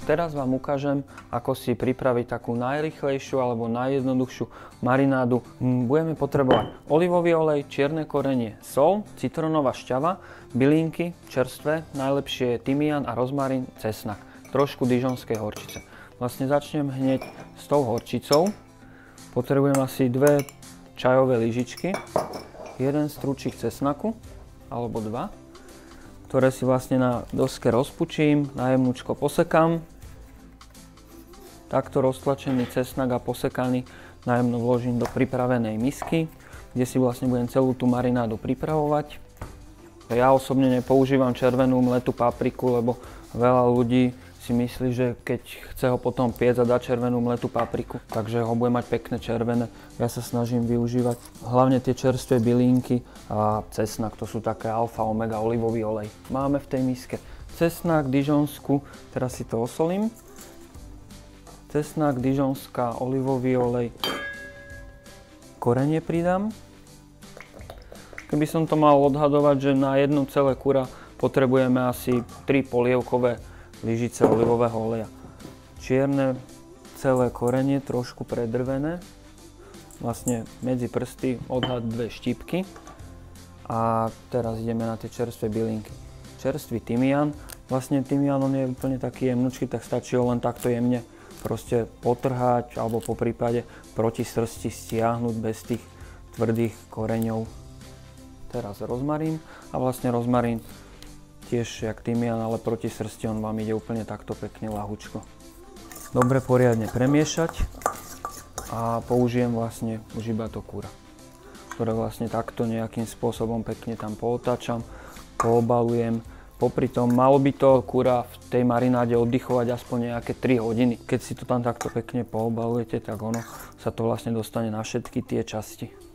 teraz vám ukážem, ako si pripraviť takú najrýchlejšiu alebo najjednoduchšiu marinádu. Budeme potrebovať olivový olej, čierne korenie, soľ, citrónová šťava, bylinky čerstvé, najlepšie je tymián a rozmarín, cesnak, trošku dižonskej horčice. Vlastne začnem hneď s tou horčicou. Potrebujem asi 2 čajové lyžičky, 1 strúčik cesnaku alebo 2, ktoré si vlastne na doske rozpučím, najemnúčko posekám. Takto roztlačený cesnak a posekaný najemno vložím do pripravenej misky, kde si vlastne budem celú tú marinádu pripravovať. Ja osobne nepoužívam červenú mletú papriku, lebo veľa ľudí si myslí, že keď chce ho potom piecť a dá červenú mletú papriku, takže ho bude mať pekné červené. Ja sa snažím využívať hlavne tie čerstvé bylinky a cesnak, to sú také alfa, omega, olivový olej. Máme v tej miske cesnak, dižonsku, teraz si to osolím. Cesnak, dižonská, olivový olej, korenie pridám. Keby som to mal odhadovať, že na jedno celé kura potrebujeme asi 3 polievkové lyžice olivového oleja. Čierne celé korenie, trošku predrvené. Vlastne medzi prsty odhad 2 štípky. A teraz ideme na tie čerstvé bylinky. Čerstvý tymián. Vlastne tymián on je úplne taký jemnučký, tak stačí ho len takto jemne proste potrhať alebo po prípade proti srsti stiahnuť bez tých tvrdých koreňov. Teraz rozmarín a vlastne rozmarín tiež jak tymián, ale proti srsti on vám ide úplne takto pekne ľahučko. Dobre poriadne premiešať a použijem vlastne už iba to kura, ktoré vlastne takto nejakým spôsobom pekne tam pootáčam, poobalujem. Popri tom malo by to kura v tej marináde oddychovať aspoň nejaké 3 hodiny. Keď si to tam takto pekne poobalujete, tak ono sa to vlastne dostane na všetky tie časti.